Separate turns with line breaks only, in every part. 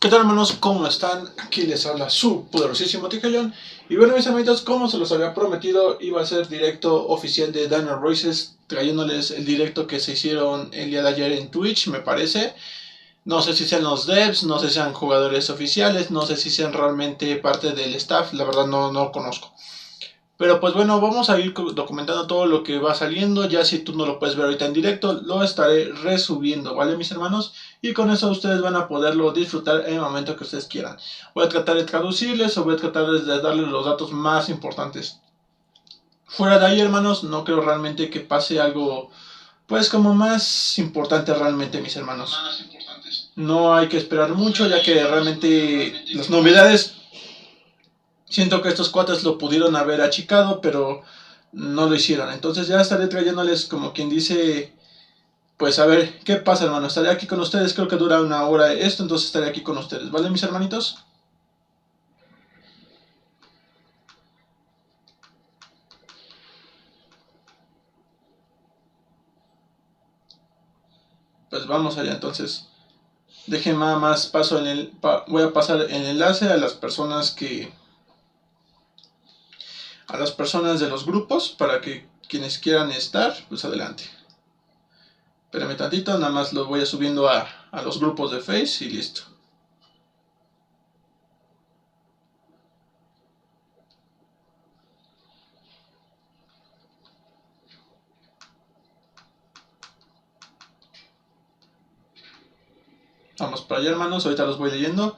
tal, hermanos? ¿Cómo están? Aquí les habla su poderosísimo Hellion. Y bueno, mis amigos, como se los había prometido, iba a ser directo oficial de Dino Races, trayéndoles el directo que se hicieron el día de ayer en Twitch, me parece. No sé si sean los devs, no sé si sean jugadores oficiales, no sé si sean realmente parte del staff, la verdad no conozco. Pero pues bueno, vamos a ir documentando todo lo que va saliendo. Ya si tú no lo puedes ver ahorita en directo, lo estaré resubiendo, ¿vale, mis hermanos? Y con eso ustedes van a poderlo disfrutar en el momento que ustedes quieran. Voy a tratar de traducirles o voy a tratar de darles los datos más importantes. Fuera de ahí, hermanos, no creo realmente que pase algo, pues como más importante realmente, mis hermanos. No hay que esperar mucho, ya que realmente las novedades... Siento que estos cuates lo pudieron haber achicado, pero no lo hicieron. Entonces ya estaré trayéndoles, como quien dice, pues a ver, ¿qué pasa, hermano? Estaré aquí con ustedes, creo que dura una hora esto, entonces estaré aquí con ustedes, ¿vale, mis hermanitos? Pues vamos allá, entonces. Dejen nada más paso voy a pasar el enlace a las personas a las personas de los grupos, para que quienes quieran estar, pues adelante. Espérame tantito, nada más lo voy a subiendo a los grupos de Face y listo. Vamos para allá, hermanos, ahorita los voy leyendo.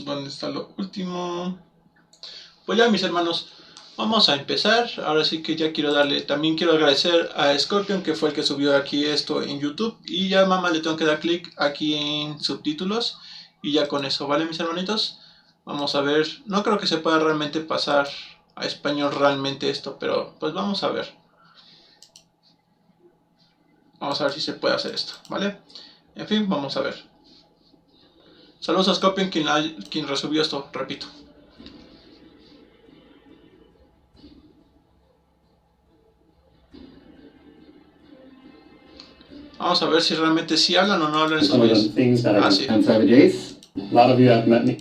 ¿Dónde está lo último? Pues ya, mis hermanos, vamos a empezar. Ahora sí que ya también quiero agradecer a Scorpion, que fue el que subió aquí esto en YouTube. Y ya mamá le tengo que dar clic aquí en subtítulos. Y ya con eso, ¿vale, mis hermanitos? Vamos a ver, no creo que se pueda realmente pasar a español realmente esto, pero pues vamos a ver. Vamos a ver si se puede hacer esto, ¿vale? En fin, vamos a ver. Saludos a Scorpion, quien resubió esto, repito. Vamos a ver si realmente sí hablan o no hablan esos güeyes. Sí.
I'm Savages. A lot of you have met me.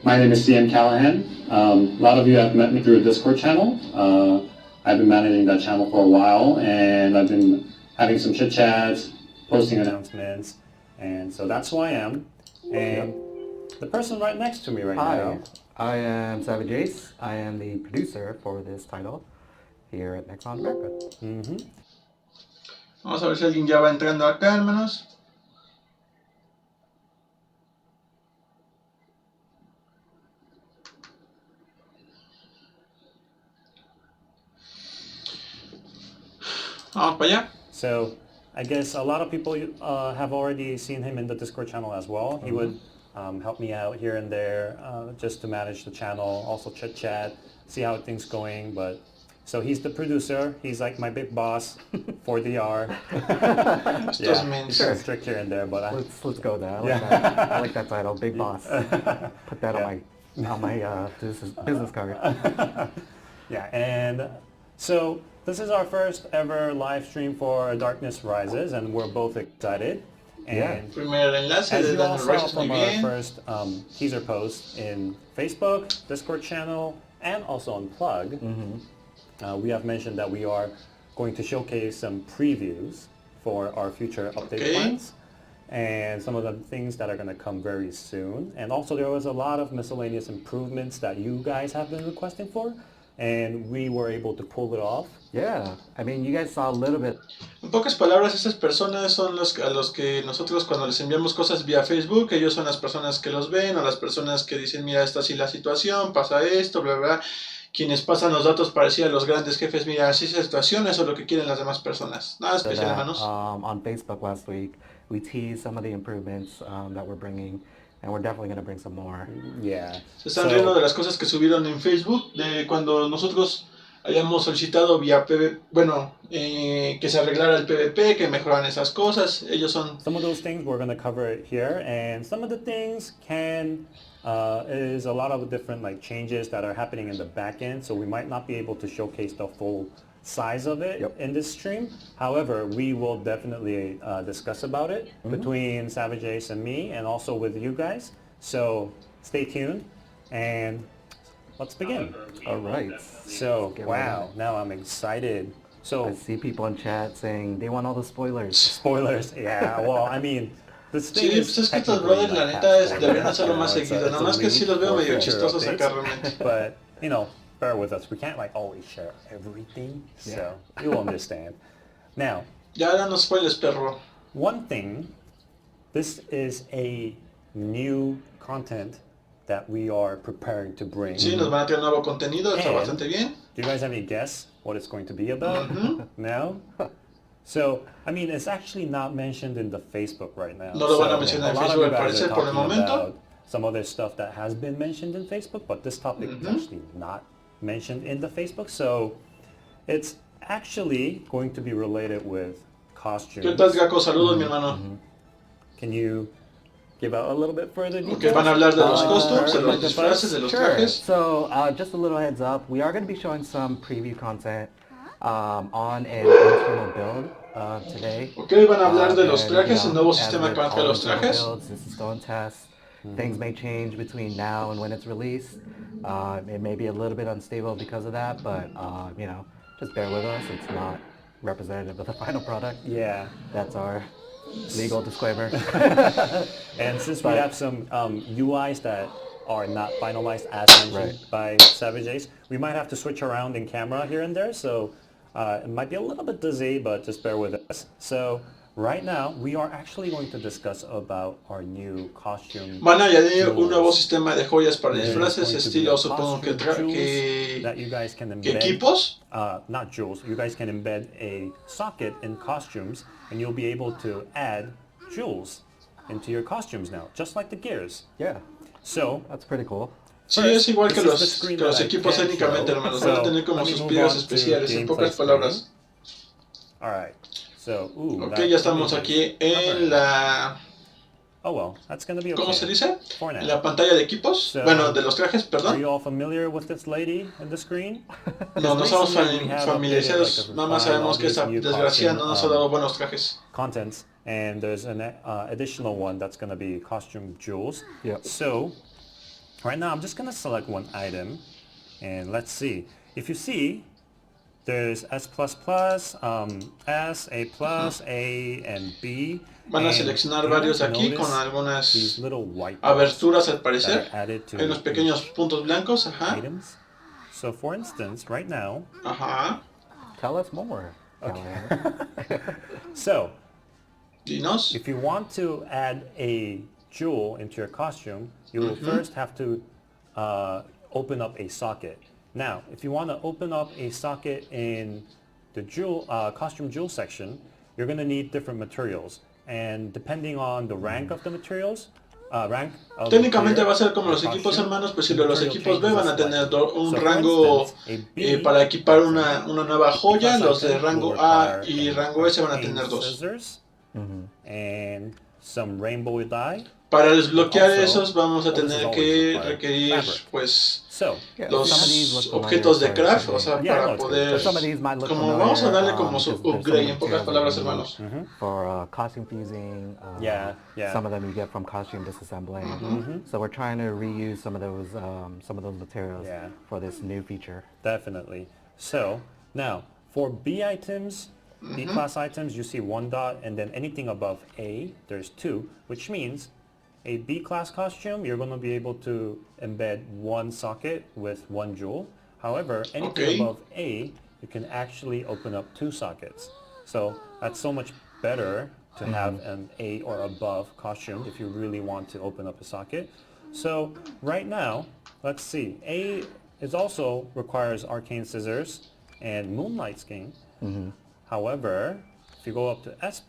My name is CM Callahan. A lot of you have met me through a Discord channel. I've been managing that channel for a while, and I've been having some chit chats, posting announcements, and so that's who I am. And the person right next to me now.
I am Savages. I am the producer for this title here at Nexon America.
Vamos a ver si alguien ya va entrando acá, hermanos. Vamos para allá.
So, I guess a lot of people have already seen him in the Discord channel as well. He would help me out here and there just to manage the channel, also chit chat, see how things going. But so he's the producer. He's like my big boss for DR.
Sure.
Strict here and there, but
let's go there. I like that title, Big Boss. Put that on my business card.
Yeah, and so this is our first ever live stream for Darkness Rises, and we're both excited. And
Primer enlace
as
de
you all
Dino
saw
Races,
from
muy
our
bien.
first teaser post in Facebook, Discord channel, and also on Plug, we have mentioned that we are going to showcase some previews for our future update plans and some of the things that are going to come very soon. And also there was a lot of miscellaneous improvements that you guys have been requesting for, and we were able to pull it off.
Yeah, I mean, you guys saw a little bit.
En pocas palabras, esas personas son a los que nosotros cuando les enviamos cosas vía Facebook, ellos son las personas que los ven, o las personas que dicen, mira, esta así la situación, pasa esto, bla, bla, bla. Quienes pasan los datos para decir a los grandes jefes, mira, así es la situación, eso es lo que quieren las demás personas. Nada especial, hermanos.
On Facebook last week, we teased some of the improvements that we're bringing, and we're definitely going to bring some more.
Yeah.
Se están riendo de las cosas que subieron en Facebook, de cuando nosotros habíamos solicitado vía PvP, bueno, que se arreglara el PvP, que mejoraran esas cosas. Ellos son...
Some of those things we're going to cover it here, and some of the things is a lot of different like changes that are happening in the back end, so we might not be able to showcase the full size of it in this stream. However, we will definitely discuss about it between Savage Ace and me, and also with you guys. So stay tuned, and let's begin.
All right.
So, wow, now I'm excited. So,
I see people in chat saying they want all the spoilers.
spoilers, yeah, well, I mean, this thing
Sí, pues es que estos brothers, la neta, deberían hacerlo más seguido. Nada más que sí los veo medio chistosos acá realmente.
But, you know, bear with us. We can't like always share everything, so you'll understand. Now,
ya danos spoilers, perro.
one thing, this is a new content that we are preparing to bring.
Sí, nos van a traer nuevo contenido, está bastante bien.
Do you guys have any guess what it's going to be about? No? So, I mean, it's actually not mentioned in the Facebook right now.
No lo van a mencionar en Facebook, al parecer, por el momento.
Some other stuff that has been mentioned in Facebook, but this topic is actually not mentioned in the Facebook. So, it's actually going to be related with costumes.
¿Qué tal, Gaco? Saludos, mi hermano.
Can you give out a little bit further details?
Okay, van a hablar de los costumes, de los disfraces, de los trajes.
So, just a little heads up, we are going to be showing some preview content on an internal build today.
Ok, van a hablar de los trajes, el nuevo sistema que van a traer los trajes.
Builds, this is still in test. Things may change between now and when it's released. It may be a little bit unstable because of that, but you know, just bear with us. It's not representative of the final product.
Yeah.
That's our legal disclaimer.
And since we have some UIs that are not finalized as mentioned by Savage Ace, we might have to switch around in camera here and there, so it might be a little bit dizzy, but just bear with us. So right now, we are actually going to discuss about our new costume.
Van a añadir un nuevo sistema de joyas para disfraces, estilo supongo que equipos.
Not jewels. You guys can embed a socket in costumes, and you'll be able to add jewels into your costumes now, just like the gears.
Yeah.
So
that's pretty cool.
Sí, es igual que los equipos técnicamente, hermanos. Van a tener como sus piezas especiales, en pocas palabras.
All right. So,
ok, ya estamos aquí en la...
Oh well, that's going to be okay.
¿Cómo se dice?
For now.
La pantalla de equipos.
So,
bueno, de los trajes, perdón.
Are you all familiar with this lady in the screen?
No, no estamos familiarizados. Nada más sabemos que esta desgracia no nos ha dado buenos trajes.
Contents, and there's an additional one that's going to be costume jewels.
Yep.
So, right now I'm just going to select one item, and let's see. If you see, there's S++, S, A+, A, and B.
Van a seleccionar varios aquí con algunas aberturas al parecer. Hay unos pequeños puntos blancos, ajá.
Items. So for instance, right now.
Ajá.
Tell us more.
Okay. So,
Dinos.
if you want to add a jewel into your costume, you will first have to open up a socket. Now, if you want to open up a socket in the costume jewel section, you're going to need different materials. And depending on the rank of the materials,
técnicamente va a ser como los equipos hermanos, pues si los equipos B van a tener un rango para equipar una nueva joya, los de rango A y rango S van a tener dos.
And some rainbow dye.
Para desbloquear esos vamos a tener que requerir pues los objetos de craft, o sea, para poder, como vamos a darle como su upgrade en pocas palabras, hermanos.
For costume fusing, some of them you get from costume disassembling. So we're trying to reuse some of those materials for this new feature.
Definitely. So now for B items, B class items, you see one dot, and then anything above A, there's two, which means a B class costume, you're going to be able to embed one socket with one jewel. However, anything above A, you can actually open up two sockets. So that's so much better to have an A or above costume if you really want to open up a socket. So right now, let's see. A is also requires arcane scissors and moonlight skin. However, if you go up to S++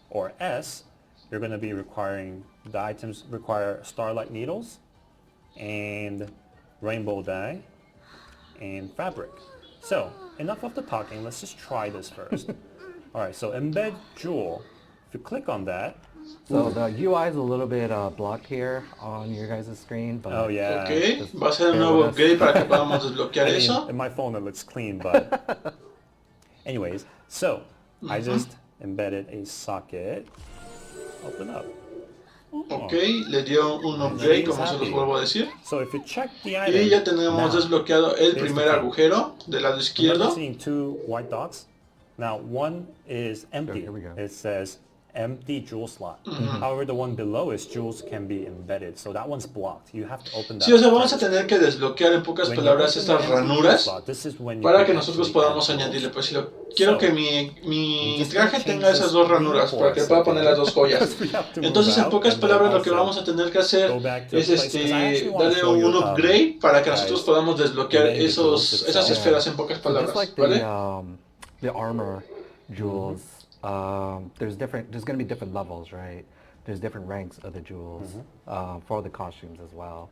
or S, you're going to be requiring, the items require starlight needles and rainbow dye and fabric. So, enough of the talking, let's just try this first. Alright, so embed jewel. If you click on that,
So the UI is a little bit blocked here on your guys' screen, but
oh yeah.
Ok, va a ser un nuevo upgrade para que podamos desbloquear
I mean,
eso.
in my phone it looks clean, but anyways, so I just embedded a socket. Open up.
Ok, le dio un upgrade, como se los vuelvo a decir.
So if you check the
Y
item,
ya tenemos
now,
desbloqueado el primer agujero del lado
remember
izquierdo.
seeing two white dots? Now one is empty.
Here we go.
It says empty jewel slot. However, the one below is jewels can be embedded. So that one's blocked. You have to open that.
Sí, o sea, vamos a tener que desbloquear en pocas
When you
palabras
open the
estas
empty jewel
ranuras
slot, this is when you
para
can
que nosotros
actually
podamos
add
añadirle.
jewels.
Pues si lo, quiero
So,
que mi
just
traje
change
tenga esas
this
dos ranuras
green
para que
for a
pueda poner las
second.
dos joyas.
We have to move
Entonces, en
out,
pocas
and then
palabras, lo que
also
vamos a tener que hacer
go back to
es
the place, 'cause I actually wanna
darle
show you,
un upgrade para que nosotros
guys,
podamos desbloquear
embed the jewels
esas
itself.
esferas en pocas
so just
palabras,
like
¿vale?
the armor jewels, there's going to be different levels, right? There's different ranks of the jewels for the costumes as well.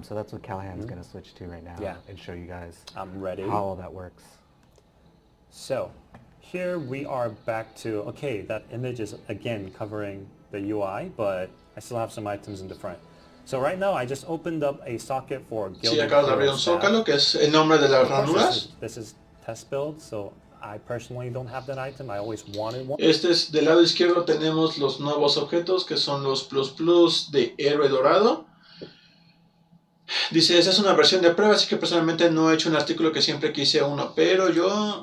So that's what Callahan's going to switch to right now
Yeah.
and show you guys
I'm ready.
how all that works.
So here we are back to, okay, that image is again covering the UI, but I still have some items in the front. So right now I just opened up a socket for
Sí,
Gilded
acabas de abrir
Hero
un
Staff.
zócalo, que es el nombre de las
Of course,
ranuras.
this is test build, so I personally don't have that item. I always wanted one.
Este es del lado izquierdo, tenemos los nuevos objetos que son los plus plus de héroe dorado. Dice, esa es una versión de prueba, así que personalmente no he hecho un artículo, que siempre quise uno, pero yo...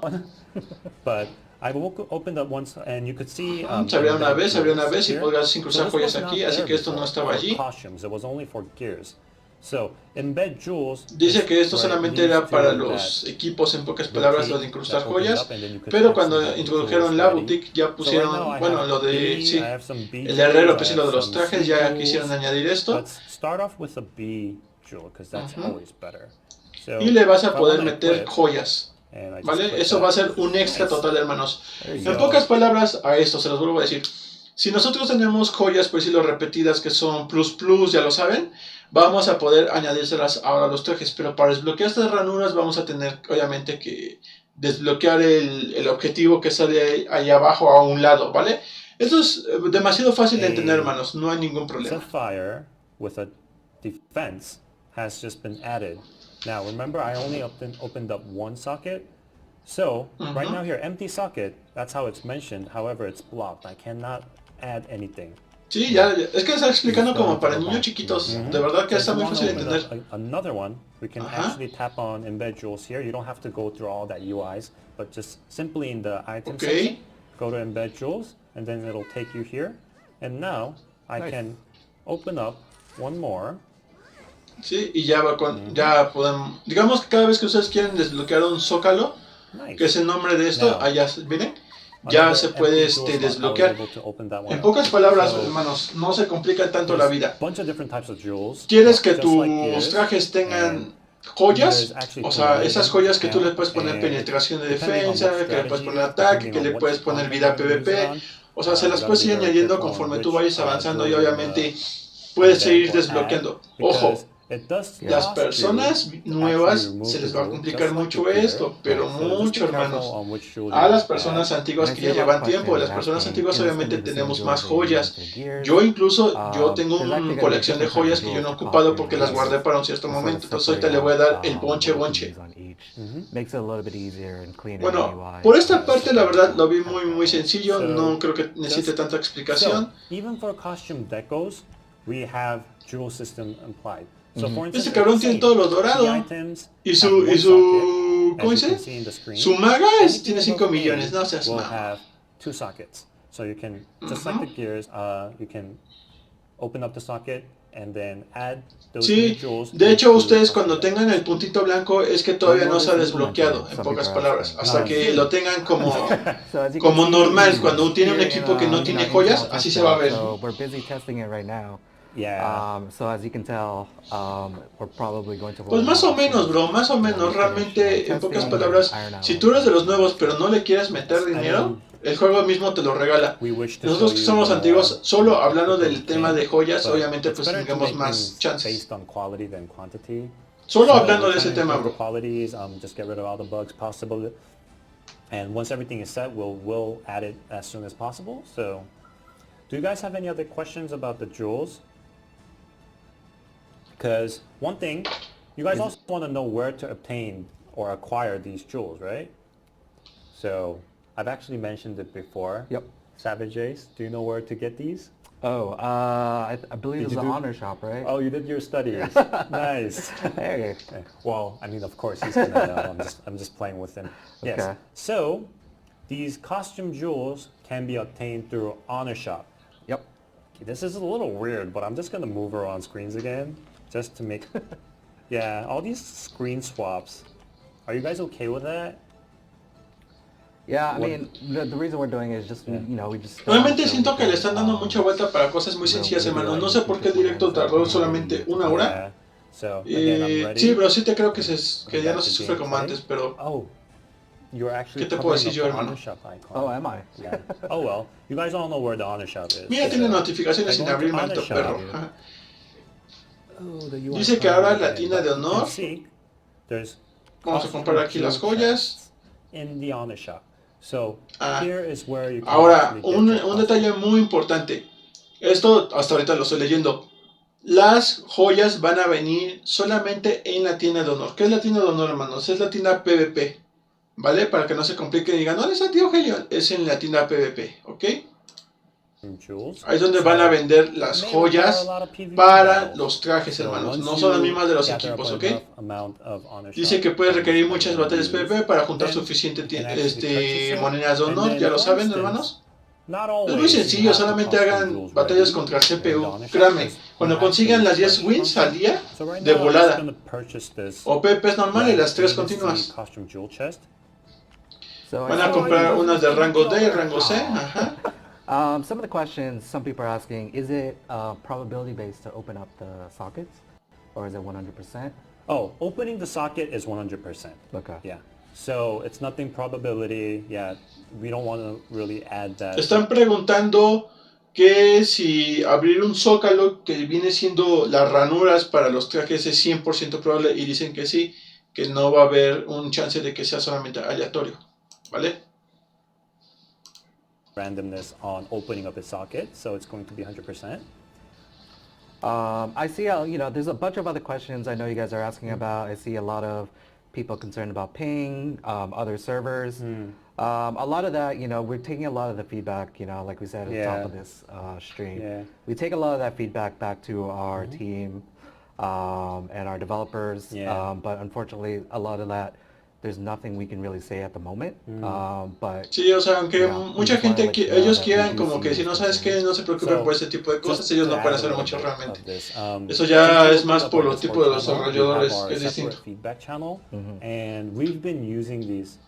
But I opened up once and you could see
se abría una
embed
vez y
here.
podrás incrustar
this
joyas
was not
aquí, así
there
que esto no
before
estaba
for
allí.
Costumes, it was only for gears. So embed jewels.
Dice que esto
where it
solamente
leads
era para
to
los
that
equipos, en pocas palabras, lo de incrustar
that opens
joyas,
up and then you could
pero
have
cuando
some
introdujeron
jewels
la
ready.
boutique ya
So right
pusieron,
now I
bueno,
have
lo de,
B,
sí,
I have some B
el
jewels,
herrero,
I
pues sí, lo
have
de los
some
trajes,
C
ya
jewels.
quisieron añadir esto.
Let's start off with a B jewel because that's always better. So
Y le vas
if
a
I
poder
wanna
meter
equip,
joyas,
and I just
¿vale?
click
Eso
that.
va a ser un extra
Nice.
total, hermanos.
There you
En
go.
pocas palabras, a esto se los vuelvo a decir. Si nosotros tenemos joyas, pues sí, lo repetidas, que son plus plus, ya lo saben, vamos a poder añadírselas ahora a los trajes. Pero para desbloquear estas ranuras vamos a tener, obviamente, que desbloquear el objetivo que sale ahí abajo a un lado, ¿vale? Esto es demasiado fácil de entender, hermanos. No hay ningún problema.
Sapphire with a defense has just been added. Now remember, I only opened up one socket. So right now here, empty socket, that's how it's mentioned. However, it's blocked. I cannot add anything.
Sí, ya, es que está explicando como para niños chiquitos. De verdad que
So
está
if you
muy
want
fácil
to
de
open
entender.
up another one, we can actually tap on embed jewels here. You don't have to go through all that UIs, but just simply in the item section, go to embed jewels, and then it'll take you here. And now I can open up one more.
Sí, y ya va con, ya podemos, digamos que cada vez que ustedes quieren desbloquear un zócalo, que es el nombre de esto, allá, miren, ya se puede desbloquear. En pocas palabras, hermanos, no se complica tanto la vida. ¿Quieres que tus trajes tengan joyas? O sea, esas joyas que tú le puedes poner penetración de defensa, que le puedes poner ataque, que le puedes poner vida PvP. O sea, se las puedes ir añadiendo conforme tú vayas avanzando y obviamente puedes seguir desbloqueando. Ojo, las personas nuevas se les va a complicar mucho esto, pero mucho, hermanos. A las personas antiguas que ya llevan tiempo, las personas antiguas obviamente tenemos más joyas. Yo incluso, yo tengo una colección de joyas que yo no he ocupado porque las guardé para un cierto momento. Entonces ahorita le voy a dar el bonche. Bueno, por esta parte la verdad lo vi muy sencillo, no creo que necesite tanta explicación.
Even for costume decos, we have jewel system implied. So for instance,
Este cabrón tiene todo lo dorado. Y su ¿cómo dice? Su maga tiene 5 millones, no seas
we'll
malo.
have 2 sockets. So you can, just like the gears, you can open up the socket and then add those
Sí,
jewels.
de hecho ustedes cuando tengan el puntito blanco es que todavía no se ha desbloqueado, en pocas palabras. Hasta que lo tengan como normal, cuando tiene un equipo que no tiene joyas, así se va a ver.
Yeah.
So as you can tell, we're probably going to.
Pues más o menos, bro, más o menos. Realmente, en pocas palabras, si tú eres de los nuevos pero no le quieres meter dinero, el juego mismo te lo regala. Nosotros que somos antiguos, solo hablando del tema de joyas, obviamente pues tengamos más chances. Solo
So
hablando
we're
de ese
trying to
tema,
improve the
bro.
qualities, just get rid of all the bugs possible. And once everything is set, we'll add it as soon as possible. So do you guys have any other questions about the jewels? Because one thing, you guys also want to know where to obtain or acquire these jewels, right? So I've actually mentioned it before.
Yep.
Savage Ace, do you know where to get these?
Oh, I believe
Did
it's
you
the
do-
honor shop, right?
Oh, you did your studies. Nice.
Hey.
Well, I mean, of course he's gonna know. I'm just playing with him. Yes.
Okay.
So these costume jewels can be obtained through Honor Shop.
Yep.
Okay, this is a little weird, but I'm just gonna move her on screens again, just to make. Yeah, all these screen swaps. Are you guys okay with that?
Yeah, I
What-
mean, the reason we're doing it is just,
Yeah.
we just...
Realmente siento que le están dando mucha vuelta para cosas muy
Real
sencillas,
video
hermano. No
and
sé por qué el
YouTube
directo
plans
tardó
that
solamente
we-
una hora.
Yeah. So again, I'm ready.
Sí, pero sí te creo que, que
Going
ya
back
no se
to
sufre como
gameplay.
antes, pero...
Oh, you're actually
¿Qué te puedo
covering
decir
up
yo,
the
hermano?
Honor Shop icon.
Oh, am I?
Yeah. Oh well, you guys all know where the Honor Shop is.
Mira, tiene
So,
notificaciones
by
sin
going to
abrir,
Honor
maldito
Shop,
perro. Ajá.
oh, the UI
Dice que
code
ahora
again,
la tina
but
de
you can
honor.
see there's
Vamos a
costume
comprar aquí las
jewel
joyas.
chests in the Honor Shop. So
Ah.
here is where you can
Ahora,
actually get
un
your costume.
detalle muy importante. Esto hasta ahorita lo estoy leyendo. Las joyas van a venir solamente en la tienda de honor. ¿Qué es la tienda de honor, hermanos? Es la tienda PvP. ¿Vale? Para que no se compliquen y digan, ¿dónde está tío Hellion? Es en la tienda PvP, ¿ok?
Jewels.
Ahí es donde
So,
van a vender las
it may require
joyas
a lot of PvP
para
battles.
los trajes,
So
hermanos.
once
No son las
you
mismas de los
gather up
equipos, ¿ok?
enough amount of Honor
Dice
Shop
que puede
coins
requerir
that
muchas
you wanna
batallas
use,
PvP para juntar
then
suficiente
you can actually purchase it.
monedas de
And
honor.
then,
Ya lo
for
saben,
instance,
hermanos.
not
Es
always
muy
you
sencillo,
have the
solamente
costume
hagan
jewels
batallas
ready
contra el
in the
CPU.
Honor Shop,
Créanme,
because
cuando
you have
consigan
to
las 10
fresh
wins al
content.
día,
So right
de
now, I'm just
volada.
gonna purchase this
O PvP es normal y
red
las 3
ABC
continuas.
costume jewel chest.
So
Van
I
a
see-
comprar unas de rango D y rango C. Ajá.
some of the questions some people are asking, is it probability based to open up the sockets? Or is it 100%?
Oh, opening the socket is 100%.
Okay.
Yeah. So it's nothing probability. Yeah, we don't want to really add that.
Están preguntando que si abrir un zócalo que viene siendo las ranuras para los trajes es 100% probable y dicen que sí, que no va a haber un chance de que sea solamente aleatorio, ¿vale?
Randomness on opening up its socket, so it's going to be 100%.
I see, there's a bunch of other questions I know you guys are asking about. I see a lot of people concerned about ping, other servers. A lot of that, we're taking a lot of the feedback, like we said at the top of this stream.
Yeah.
We take a lot of that feedback back to our team and our developers.
Yeah.
But unfortunately, a lot of that, there's nothing we can really say at the moment. But
Sí, o sea, aunque
Yeah,
mucha
just wanna
gente,
let you know
ellos
that
quieran
we do
como
see
que si
those
no sabes qué,
concerns.
no se preocupen
So,
por ese tipo de cosas,
just
ellos
to
no
add
pueden
a
hacer
little
mucho
bit
realmente.
of this,
Eso ya
since
es
we
más
opened
por
up our
los tipos de
Discord channel,
desarrolladores,
we have our
es distinto.
separate feedback channel, and we've been using these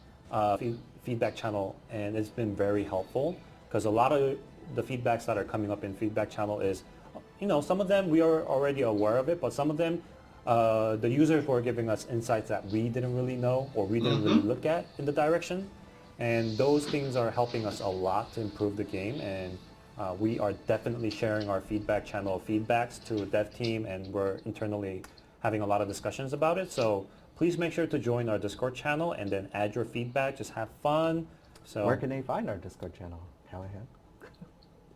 feedback channel, and it's been very helpful because a lot of the feedbacks that are coming up in feedback channel is, some of them we are already aware of it, but some of them the users were giving us insights that we didn't really know or we didn't really look at in the direction, and those things are helping us a lot to improve the game, and we are definitely sharing our feedback channel feedbacks to the dev team, and we're internally having a lot of discussions about it. So please make sure to join our Discord channel and then add your feedback. Just have fun. So
where can they find our Discord channel, Callahan?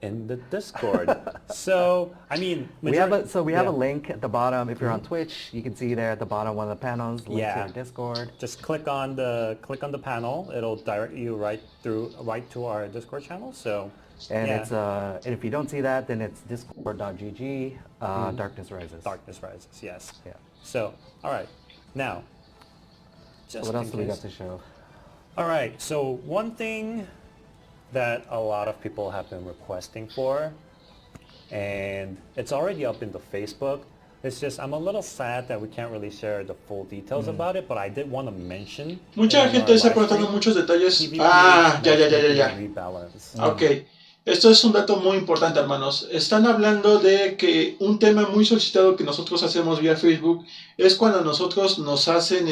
in the Discord. So I mean,
We have a
yeah.
link at the bottom. If you're on Twitch, you can see there at the bottom one of the panels, link
Yeah.
to our Discord.
Just click on the panel. It'll direct you right to our Discord channel. So
And
yeah.
it's and if you don't see that, then it's discord.gg, Darkness Rises.
Darkness Rises. Yes.
Yeah.
So all right, now. Just
What else
in
do we
case-
got to show?
All right, so one thing that a lot of people have been requesting for, and it's already up in the Facebook, it's just I'm a little sad that we can't really share the full details about it, but I did want to mention.
Mucha
in
gente
our
está
live
preguntando
stream,
muchos detalles.
PvP
Ya.
rebalance.
Ok, esto es un dato muy importante, hermanos. Están hablando de que un tema muy solicitado que nosotros hacemos vía Facebook es cuando nosotros nos hacen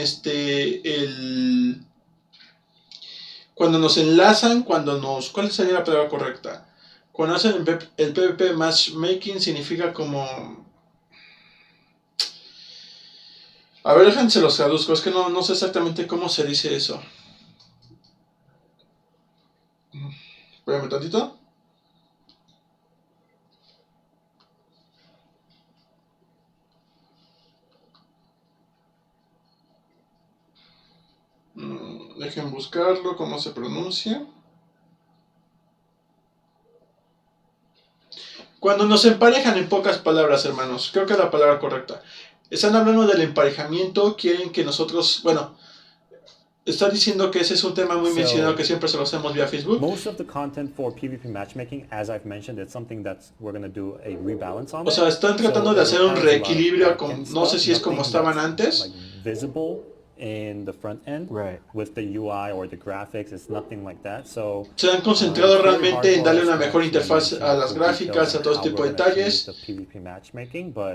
cuando nos enlazan, ¿cuál sería la palabra correcta? Cuando hacen el PvP matchmaking significa como... A ver, déjense los traduzco, es que no sé exactamente cómo se dice eso. Espérame tantito. Dejen buscarlo, cómo se pronuncia. Cuando nos emparejan, en pocas palabras, hermanos, creo que es la palabra correcta. Están hablando del emparejamiento, quieren que nosotros, bueno, está diciendo que ese es un tema muy mencionado que siempre se lo hacemos vía Facebook.
Most of the content for PvP matchmaking, as I've mentioned, it's something that we're going to do a rebalance on.
O sea, están tratando de hacer un reequilibrio, no sé si es como estaban antes.
Like visible in the front end,
Right.
with the UI or the graphics, it's nothing like that. So
se han concentrado realmente en darle una mejor interfaz a las gráficas, a todo este tipo de detalles.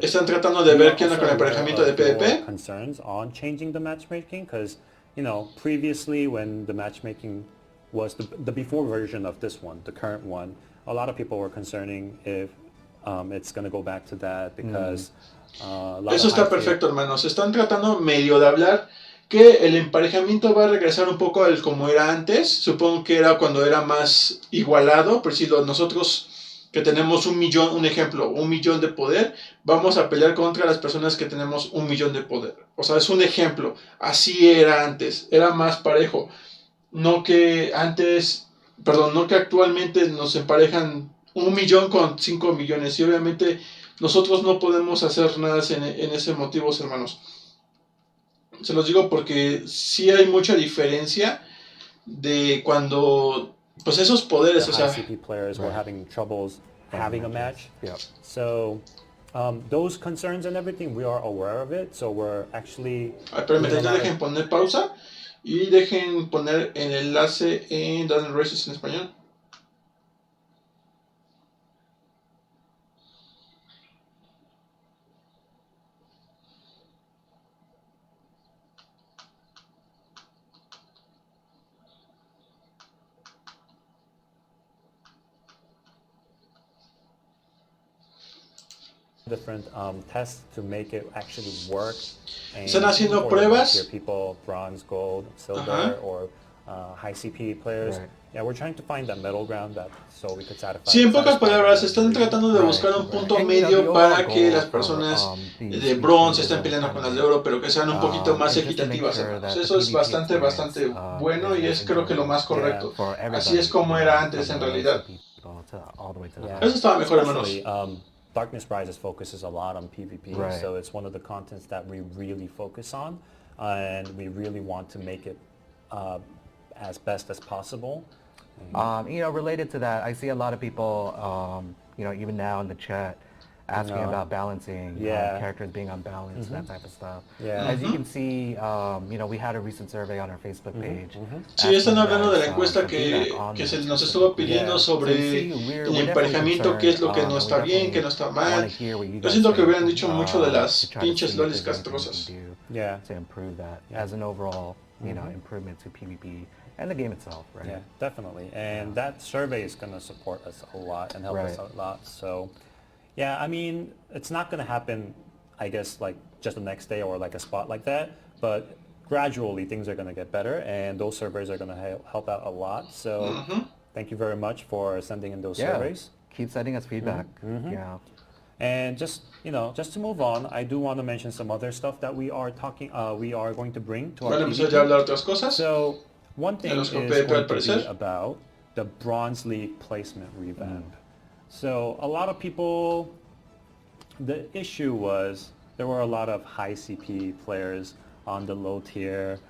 Están tratando de ver qué onda con el emparejamiento de PvP.
Concerns on changing the matchmaking, because you know, previously when the matchmaking was the before version of this one, the current one, a lot of people were concerning if it's going to go back to that because
eso está perfecto, hermanos. Están tratando medio de hablar que el emparejamiento va a regresar un poco al como era antes. Supongo que era cuando era más igualado. Por si nosotros que tenemos 1 millón, un ejemplo, 1 millón de poder, vamos a pelear contra las personas que tenemos 1 millón de poder. O sea, es un ejemplo. Así era antes. Era más parejo. No que actualmente nos emparejan 1 millón con 5 millones. Y obviamente nosotros no podemos hacer nada en ese motivo, hermanos. Se los digo porque sí hay mucha diferencia de cuando, pues esos poderes, o sea,
CP players were having troubles having a match. So those concerns and everything, we are aware of it. So we're actually.
Permítanme, dejen poner pausa y dejen poner el enlace en Daniel Races en español.
Different tests to make it actually work.
Están haciendo pruebas.
People bronze, gold, silver, or high CP players.
Right.
Yeah, we're trying to find that middle ground so we could satisfy.
Sí, en pocas palabras, están tratando de buscar un punto medio para que las personas de bronce estén peleando con las de oro, pero que sean un poquito más equitativas. Eso es bastante bueno y es creo que lo más correcto. Así es como era antes en realidad. Eso estaba mejor, hermanos.
Darkness Rises focuses a lot on PvP, so it's one of the contents that we really focus on, and we really want to make it as best as possible.
Related to that, I see a lot of people, even now in the chat, asking about balancing, characters being unbalanced, that type of stuff. As you can see, we had a recent survey on our Facebook page.
Sí, están hablando de la encuesta que se nos estuvo pidiendo sobre el emparejamiento, qué es lo que no está bien, qué no está mal. Yo siento que hubieran dicho mucho de las pinches lolis castrosas.
To improve that as an overall, improvement to PvP and the game itself, right?
Yeah, definitely. And that survey is going to support us a lot and help us a lot. So. Yeah, I mean, it's not going to happen, I guess, like just the next day or like a spot like that, but gradually things are going to get better and those surveys are going to help out a lot. So thank you very much for sending in those surveys.
Keep sending us feedback.
And just to move on, I do want to mention some other stuff that we are going to bring to our PvP. So one thing is going to be about the Bronze League placement revamp. So a lot of people, the issue was there were a lot of high CP players on the low tier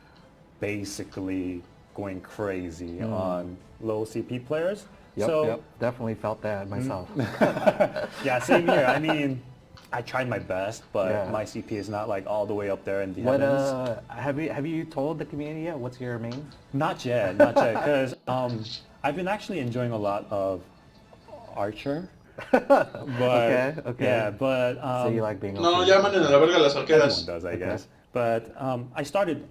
basically going crazy on low CP players.
Yep, definitely felt that myself.
Yeah, same here. I mean, I tried my best, but my CP is not like all the way up there in the heavens.
Have you told the community yet? What's your main?
Not yet, because I've been actually enjoying a lot of Archer.
Okay.
Yeah, but
so you like being
no, llaman en la verga las arqueras.
Everyone does, I guess. But I started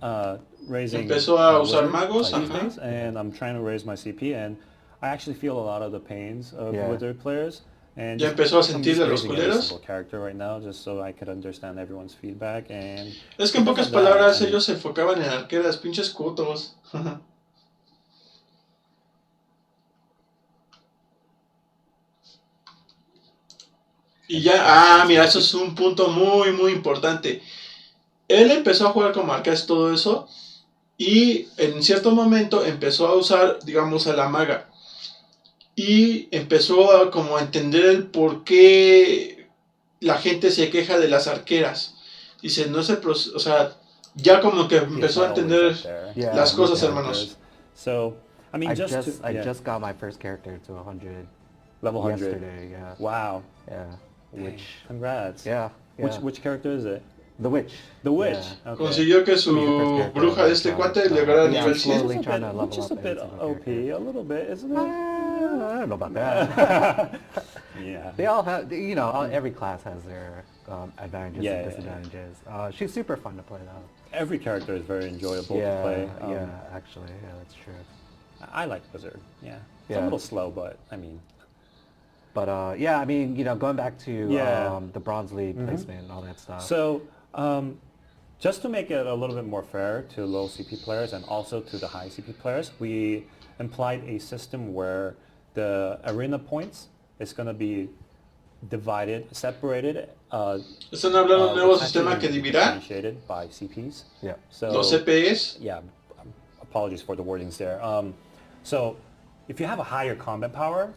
raising.
Empezó a usar magos,
days, and I'm trying to raise my CP, and I actually feel a lot of the pains of wizard players, And
Ya empezó a
I'm
sentir
just
de los
raising every
culeros.
single character right now, just so I could understand everyone's feedback. And
Es que en
because
pocas
of that,
palabras
I mean,
ellos se enfocaban en arqueras, pinches cutos. Y ya, mira, eso es un punto muy, muy importante. Él empezó a jugar como arqueras todo eso, y en cierto momento empezó a usar, digamos, a la maga. Y empezó a como a entender el por qué la gente se queja de las arqueras. Dice, no es el proceso, o sea, ya como que
he's
empezó a
not always
entender
up there.
Yeah,
las cosas,
yeah.
hermanos.
So, I mean,
I
yeah,
just got my first character to 100
level 100.
yesterday. Yeah.
Wow.
Yeah.
Which, congrats.
Yeah.
Which character is it?
The witch.
The witch.
Yeah.
Okay.
Consiguió que su
character,
bruja de este cuate llegara al
yeah,
nivel
slowly
100.
trying to level
Which is
up
a bit
every single
OP,
character.
a little bit, isn't it?
I don't know about that.
Yeah.
They all have, you know, every class has their advantages
Yeah,
and
yeah,
disadvantages. She's super fun to play though.
Every character is very enjoyable
Yeah,
to play.
yeah, actually, yeah, that's true.
I like Wizard. Yeah. It's
Yeah.
a little slow, but I mean.
But yeah, I mean, you know, going back to
Yeah.
the Bronze League placement and all that stuff.
So, just to make it a little bit more fair to low CP players and also to the high CP players, we implied a system where the arena points is going to be divided, separated.
Están hablando de un nuevo
it's
sistema que
actually
dividirá
differentiated by CPs.
Yeah.
So,
los CPs.
yeah, apologies for the wordings there. So if you have a higher combat power,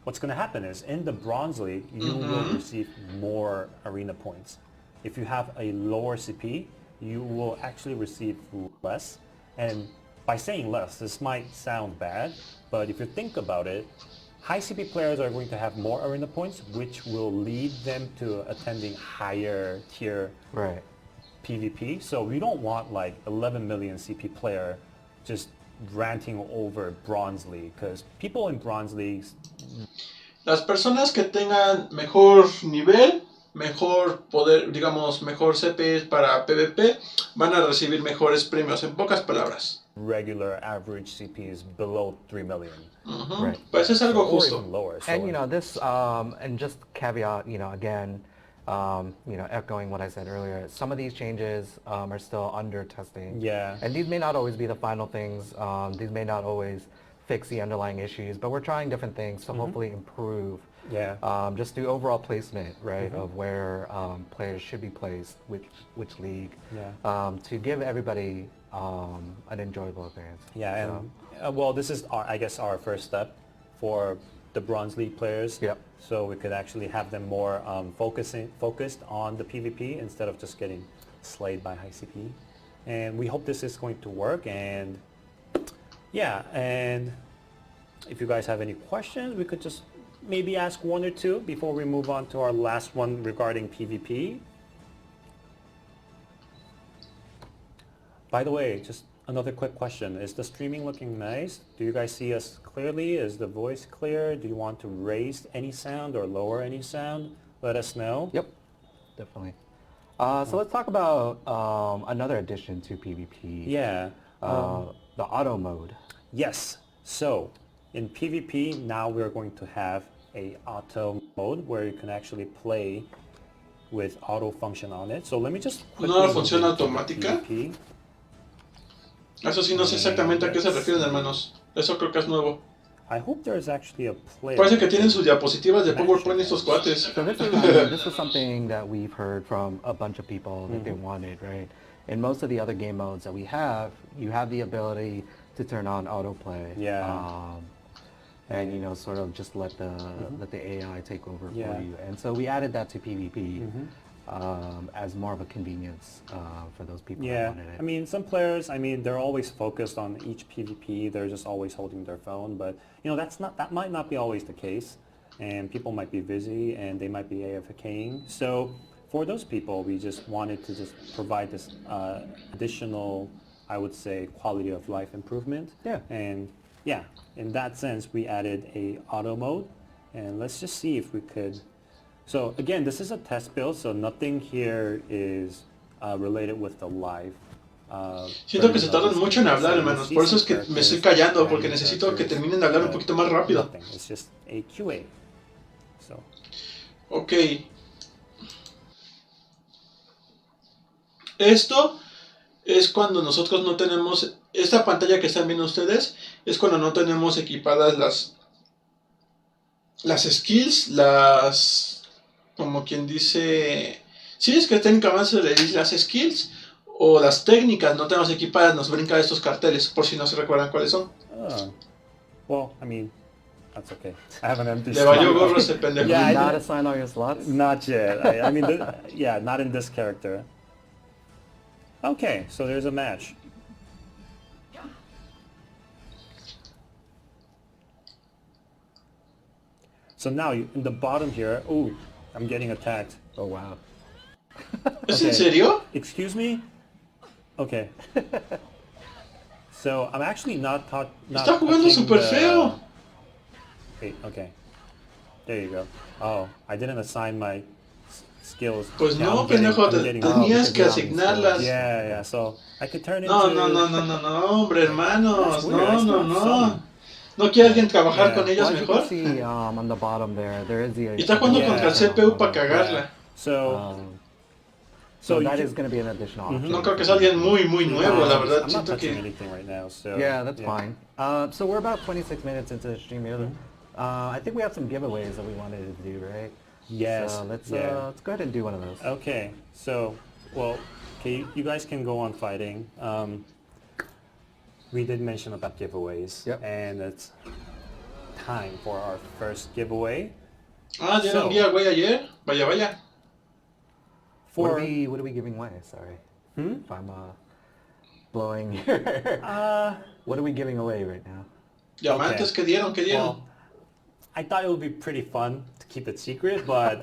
what's going to happen is in the Bronze League, you will receive more arena points. If you have a lower CP, you will actually receive less. And by saying less, this might sound bad, but if you think about it, high CP players are going to have more arena points, which will lead them to attending higher tier
Right.
PvP. So we don't want like 11 million CP player just ranting over Bronze League, because people in Bronze Leagues...
Las personas que tengan mejor nivel, mejor poder, digamos, mejor CPs para PvP, van a recibir mejores premios, en pocas palabras.
Regular average CP is below 3 million.
Right.
Pues es algo
Or
justo.
even lower. So
And you know this, and just caveat, you know, again, you know, echoing what I said earlier, some of these changes are still under testing.
Yeah.
And these may not always be the final things. These may not always fix the underlying issues, but we're trying different things to hopefully improve.
Yeah.
Just the overall placement, right, of where players should be placed, which league, to give everybody an enjoyable experience.
Yeah, and well, this is I guess our first step for the Bronze League players.
Yep.
So we could actually have them more focused on the PvP instead of just getting slayed by high CP. And we hope this is going to work. And yeah, and if you guys have any questions, we could just maybe ask one or two before we move on to our last one regarding PvP. By the way, just another quick question. Is the streaming looking nice? Do you guys see us clearly? Is the voice clear? Do you want to raise any sound or lower any sound? Let us know.
Yep, definitely. So let's talk about another addition to PvP.
Yeah.
The auto mode.
Yes. So in PvP now we're going to have a auto mode where you can actually play with auto function on it. So let me just quickly
¿Una
move
función
into
automática?
PvP.
Eso sí, no sé exactamente a qué se refieren, hermanos. Eso creo que es nuevo.
I hope there's actually a player.
Parece que tienen sus diapositivas de PowerPoint estos cuates.
So this is something that we've heard from a bunch of people that they wanted, right? In most of the other game modes that we have, you have the ability to turn on autoplay.
Yeah.
And you know, sort of just let the AI take over
Yeah.
for you. And so we added that to PvP as more of a convenience for those people that
Yeah,
wanted it.
I mean, some players, I mean, they're always focused on each PvP. They're just always holding their phone, but you know, that might not be always the case, and people might be busy and they might be AFKing. So for those people, we just wanted to just provide this additional, I would say, quality of life improvement.
Yeah.
And yeah, in that sense, we added a auto mode, and let's just see if we could. So again, this is a test build, so nothing here is related with the live.
Siento que se tardan mucho en hablar, hermanos. Por eso es que me estoy callando, porque necesito que terminen de hablar un poquito más rápido.
Nothing. It's just a QA. So.
Ok. Esto es cuando nosotros no tenemos... Esta pantalla que están viendo ustedes es cuando no tenemos equipadas las skills, como quien dice... Sí, es que técnicamente se le dice las skills o las técnicas no tenemos equipadas, nos brinca estos carteles, por si no se recuerdan cuáles son.
Oh. Well, I mean, that's okay. I have an empty
Le valió
slot.
gorro ese pendejo.
Did
Yeah,
you
I
not
didn't-
assign all your slots?
Not yet. I mean, yeah, not in this character. Okay, so there's a match. So now, in the bottom here, oh, I'm getting attacked.
Oh wow.
¿Es
Okay.
en serio?
Excuse me? Okay. So, I'm actually not
Está jugando
touching
súper
the-
feo.
Wait, okay. There you go. Oh, I didn't assign my skills.
Pues
Yeah,
no,
I'm getting-
pendejo,
I'm getting-
tenías
because
que
you're on these
asignarlas.
Yeah, so I could turn into...
No, hombre, hermanos,
That's weird, it's not
no.
fun.
¿No quiere alguien trabajar
Yeah.
con ellos
Well, as you
mejor?
can see on the bottom there is the...
Y está jugando
Yeah.
contra el CPU para
Yeah.
cagarla.
So,
So
you
that
can-
is going to be an additional option.
No creo que es alguien muy nuevo, la verdad.
I'm not
Siento
touching
que...
anything right now, so...
Yeah, that's fine. So we're about 26 minutes into the stream here. I think we have some giveaways that we wanted to do, right?
Yes.
So let's
yeah.
let's go ahead and do one of those.
Okay, so, well, okay, you guys can go on fighting. We did mention about giveaways,
Yep.
and it's time for our first giveaway.
Ah, dieron
So-
giveaway ayer. Vaya.
What
For
are we giving away? Sorry, if I'm blowing. What are we giving away right now?
Diamantes, ¿qué dieron?
well, I thought it would be pretty fun to keep it secret, but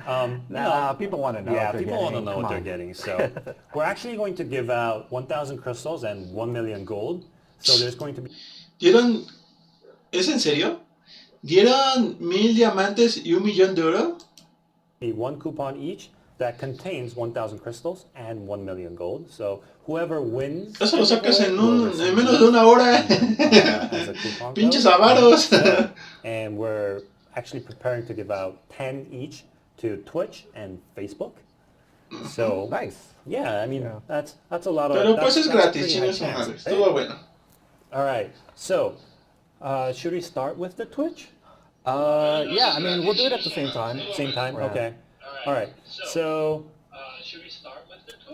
Nah, people want to know.
yeah,
what they're
people want to
getting.
know
Come
what they're
on.
getting. So we're actually going to give out 1,000 crystals and 1 million gold. So there's going to be
¿Dieron... ¿Es en serio? ¿Dieron 1000 diamantes y 1 millón de oro?
one coupon each that contains 1,000 crystals and 1 million gold. So whoever wins,
Eso lo sacas en
will receive
menos de una hora.
as a coupon code.
Pinches avaros.
And we're actually preparing to give out 10 each to Twitch and Facebook. So
Nice.
yeah, I mean
Yeah.
that's a lot of.
Pero pues
that's-
es
that's a
gratis,
pretty high
chingue su
chance,
madre.
right?
Estuvo bueno.
All right, so should we start with the Twitch?
Yeah, I mean, we'll do it at the same time.
Same time?
Right.
Okay. All right. So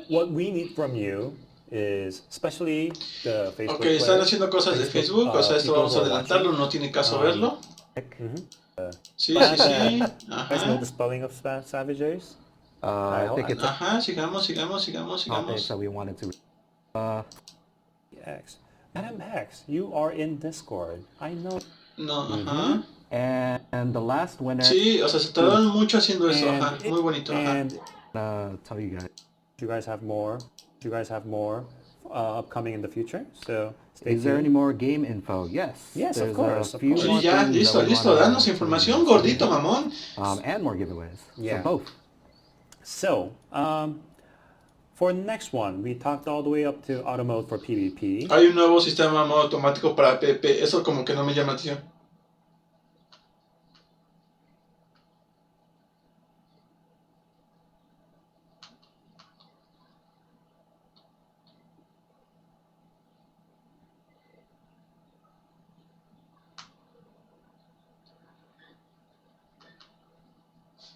what we need from you is, especially the Facebook.
Ok, están
players,
haciendo cosas de Facebook, o sea, esto
people
vamos a
who are
adelantarlo,
watching.
no tiene caso verlo. Sí, sí.
You guys know
Ajá.
the spelling of Savages?
I think it's a
Ajá, sigamos.
topic that we wanted to.
X. Madam Hex, you are in Discord. I know.
No, ajá.
And the last winner.
Sí, o sea, se tardaron mucho haciendo eso, ajá.
it-
Muy bonito, ajá.
And
Tell you guys.
you guys have more. You guys have more upcoming in the future. So stay
Is there
tuned.
any more game info? Yes.
Yes, of
There's
course,
A
of
few
course.
Sí,
more
ya,
things that
listo,
we wanna-
danos información, gordito, mamón.
And more giveaways.
Yeah.
So both.
So for the next one, we talked all the way up to auto mode for PvP.
Hay un nuevo sistema modo automático para PP, eso como que no me llama atención.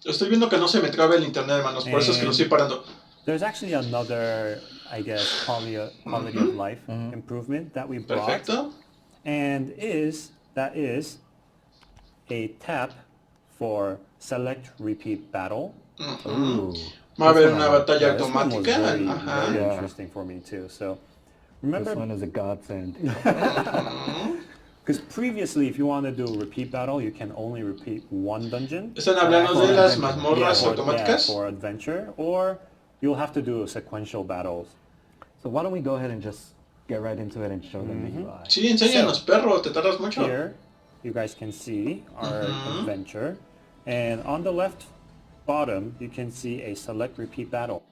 Estoy viendo que no se me trabe el internet, hermanos, por eso es que lo estoy parando.
There's actually another, I guess, quality of life improvement that we brought,
Perfecto.
and that is a tap for select repeat battle.
Ooh.
Va a haber una batalla
Yeah, this one was
automática.
very,
Ajá.
very
Yeah.
interesting for me too. So
This
remember,
one is a godsend.
because previously, if you want to do a repeat battle, you can only repeat one dungeon.
Están hablando de las mazmorras
for,
automáticas.
for adventure, or you'll have to do sequential battles.
So why don't we go ahead and just get right into it and show them the UI.
Sí, enséñanos, perro, te tardas mucho.
Here, you guys can see our adventure, and on the left bottom, you can see a select repeat battle.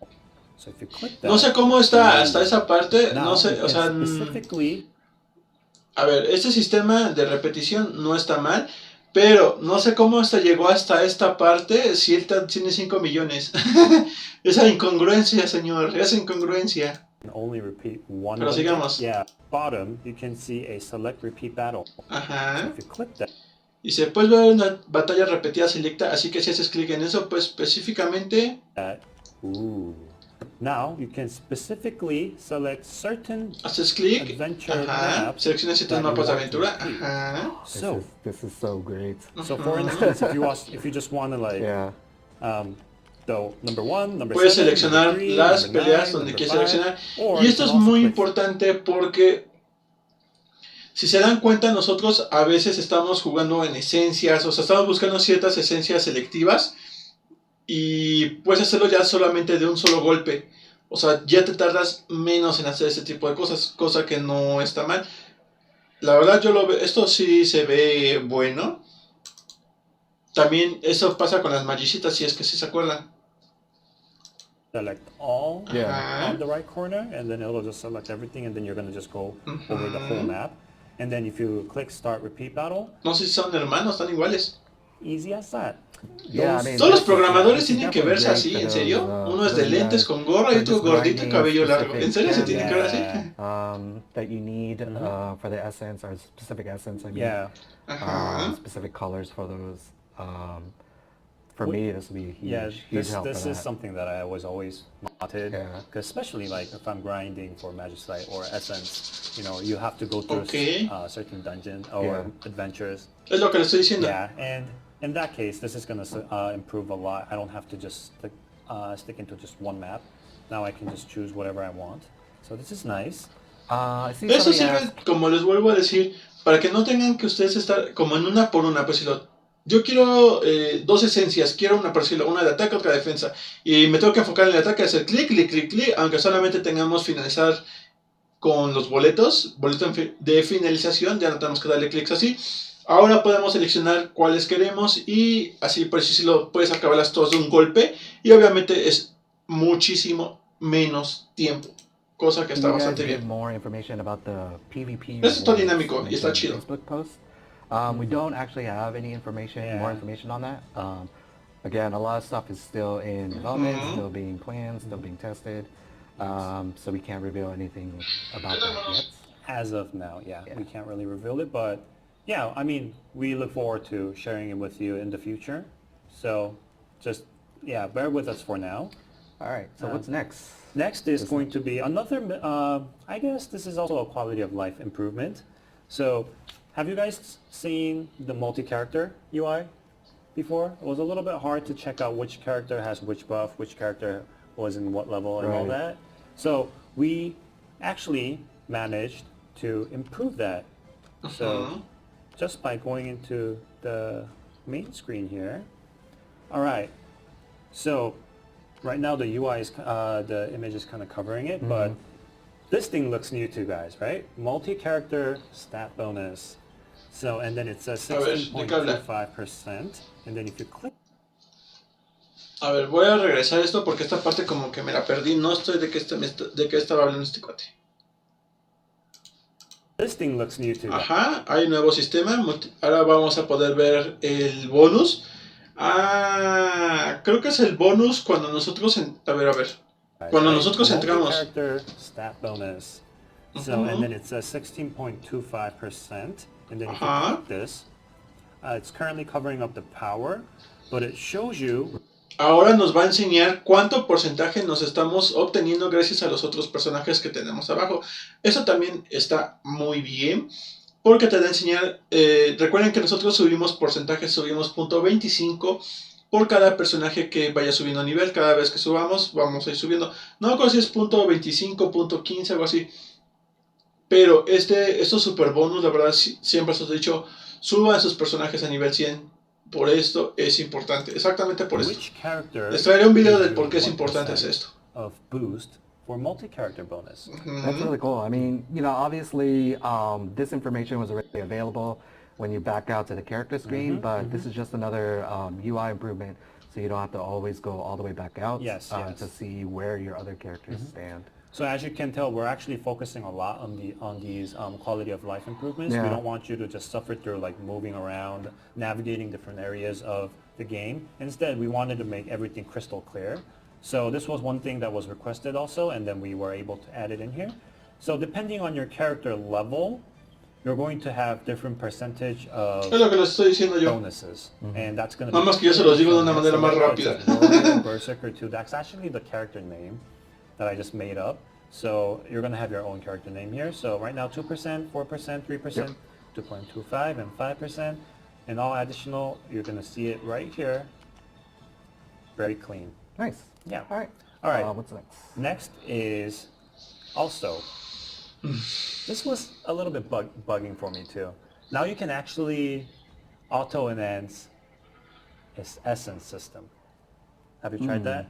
So if you click that,
No sé cómo está hasta esa parte,
now
no sé,
you
o sea,
can specifically,
a ver, este sistema de repetición no está mal, Pero no sé cómo llegó hasta esta parte si él tiene 5 millones. Esa incongruencia, señor, esa incongruencia.
Only repeat one
Pero
dungeon.
sigamos.
Yeah, bottom you can see a select repeat battle.
Ajá.
So if you click that,
Dice, puedes ver una batalla repetida selecta, así que si haces clic en eso, pues específicamente...
now you can specifically select certain
Haces clic,
adventure
ajá,
maps
selecciona ciertos
that you
mapas de
want to
aventura,
repeat.
ajá.
So,
This is so great.
so for instance, if you just want to like,
Yeah.
so number 1, number
Puedes
7,
seleccionar
number 3,
las
number
peleas
9,
donde
number
quieres
5,
seleccionar.
or
Y
you
esto
can
es
also
muy
click.
importante porque si se dan cuenta, nosotros a veces estamos jugando en esencias, o sea, estamos buscando ciertas esencias selectivas y puedes hacerlo ya solamente de un solo golpe. O sea, ya te tardas menos en hacer ese tipo de cosas, cosa que no está mal. La verdad, yo lo veo, esto sí se ve bueno. También eso pasa con las magicitas, si es que sí se acuerdan.
Select all
Yeah.
on the right corner, and then it'll just select everything, and then you're going to just go over the whole map. And then if you click Start Repeat Battle,
No sé si son hermanos, están iguales.
easy as that.
Yeah, I mean,
Todos los
that's-
programadores
this is
tienen que
definitely
verse
great
así,
for
¿en
those,
serio? Uno
for
es de
those
lentes
guys
con gorra
who
y
are
otro
just
gordito y
grinding
cabello largo.
specific
¿En serio se tienen que ver así?
Yeah.
that you need for the essence or specific essence. I mean,
Yeah.
Ajá.
specific colors for those. For me, this would be a huge,
Yeah,
huge help
this
for
is
that.
something that I was always wanted,
Yeah.
'cause especially like if I'm grinding for Magicite or Essence, you know, you have to go through
Okay.
certain dungeons or
Yeah.
adventures.
Es lo que le estoy diciendo.
Yeah, and in that case, this is going to improve a lot. I don't have to just stick into just one map. Now I can just choose whatever I want. So this is nice.
I see
Eso
somebody
sirve,
ask-
como les vuelvo a decir, para que no tengan que ustedes estar como en una por una. Pues si yo quiero dos esencias, quiero una, por decirlo, una de ataque, otra de defensa. Y me tengo que enfocar en el ataque, hacer clic, clic, clic, clic, aunque solamente tengamos finalizar con los boletos, boleto de finalización, ya no tenemos que darle clics así. Ahora podemos seleccionar cuáles queremos y así, por decirlo, puedes acabarlas todas de un golpe. Y obviamente es muchísimo menos tiempo. Cosa que
Can
está
you guys
bastante
give
bien.
more information about the PvP
Eso está
rewards
dinámico y está
mentioned in
chido.
Facebook post? We don't actually have any information, more
Yeah.
information on that. Again, a lot of stuff is still in development, still being planned, still being tested. So we can't reveal anything about that yet.
As of now, yeah, we can't really reveal it, but yeah, I mean, we look forward to sharing it with you in the future. So just, yeah, bear with us for now.
All right, so what's next?
Next is going to be another, I guess this is also a quality of life improvement. So have you guys seen the multi-character UI before? It was a little bit hard to check out which character has which buff, which character was in what level and all
Right.
that. So we actually managed to improve that. So just by going into the main screen here. All right. So right now the UI is, the image is kind of covering it, but this thing looks new to you guys, right? Multi-character stat bonus. So, and then it says
A ver, ¿de qué habla?
16.25%. And then if you click,
A ver, voy a regresar esto porque esta parte como que me la perdí. No estoy de qué estaba hablando este cuate.
this thing looks new to you.
Ajá, hay un nuevo sistema. Ahora vamos a poder ver el bonus. Ah, creo que es el bonus cuando nosotros... A ver. Cuando nosotros entramos...
Multi-character stat bonus. So, and then it says 16.25%. And then if you click this, it's currently covering up the power, but it shows you...
Ahora nos va a enseñar cuánto porcentaje nos estamos obteniendo gracias a los otros personajes que tenemos abajo. Eso también está muy bien, porque te da a enseñar... recuerden que nosotros subimos porcentajes, subimos 0.25 por cada personaje que vaya subiendo a nivel. Cada vez que subamos, vamos a ir subiendo. No me acuerdo si es 0.25, 0.15, algo así. Pero estos super bonus, la verdad, siempre os he dicho, suban sus personajes a nivel 100. Por esto es importante, exactamente por esto. Les traeré un video del por qué es importante hacer esto.
Of boost for multi-character bonus.
That's really cool. I mean, you know, obviously, this information was already available when you back out to the character screen, but this is just another UI improvement, so you don't have to always go all the way back out
Yes.
to see where your other characters stand.
So as you can tell, we're actually focusing a lot on these quality of life improvements.
Yeah.
We don't want you to just suffer through like moving around, navigating different areas of the game. Instead, we wanted to make everything crystal clear. So this was one thing that was requested also, and then we were able to add it in here. So depending on your character level, you're going to have different percentage of
Es lo que les estoy diciendo yo.
bonuses, and that's going to
Nada más que yo se los digo de una manera más rápida.
Berserker 2, that's actually the character name that I just made up. So you're going to have your own character name here. So right now 2%, 4%, 3%, 2.25, and 5%. And all additional, you're going to see it right here. Very clean.
Nice.
Yeah.
All right.
All right.
What's next?
Next is also, this was a little bit bugging for me too. Now you can actually auto-enhance its essence system. Have you tried that?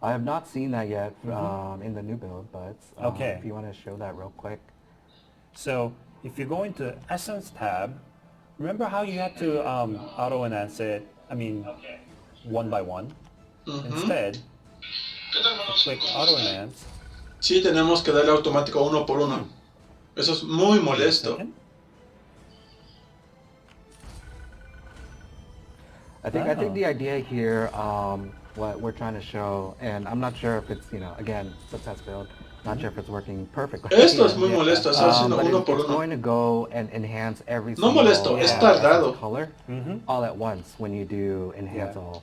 I have not seen that yet in the new build, but
Okay.
if you want to show that real quick.
So if you go into Essence tab, remember how you had to auto-enhance it, one by one? Instead, click auto-enhance.
Sí, tenemos que darle automático uno por uno. Eso es muy molesto.
I think the idea here, what we're trying to show, and I'm not sure if it's, again, it's a test build, not sure if it's working perfectly.
Esto es muy molesto, está haciendo
but
uno por
it's
uno.
going to go and enhance every
No
single
molesto, es tardado.
color all at once when you do enhance all.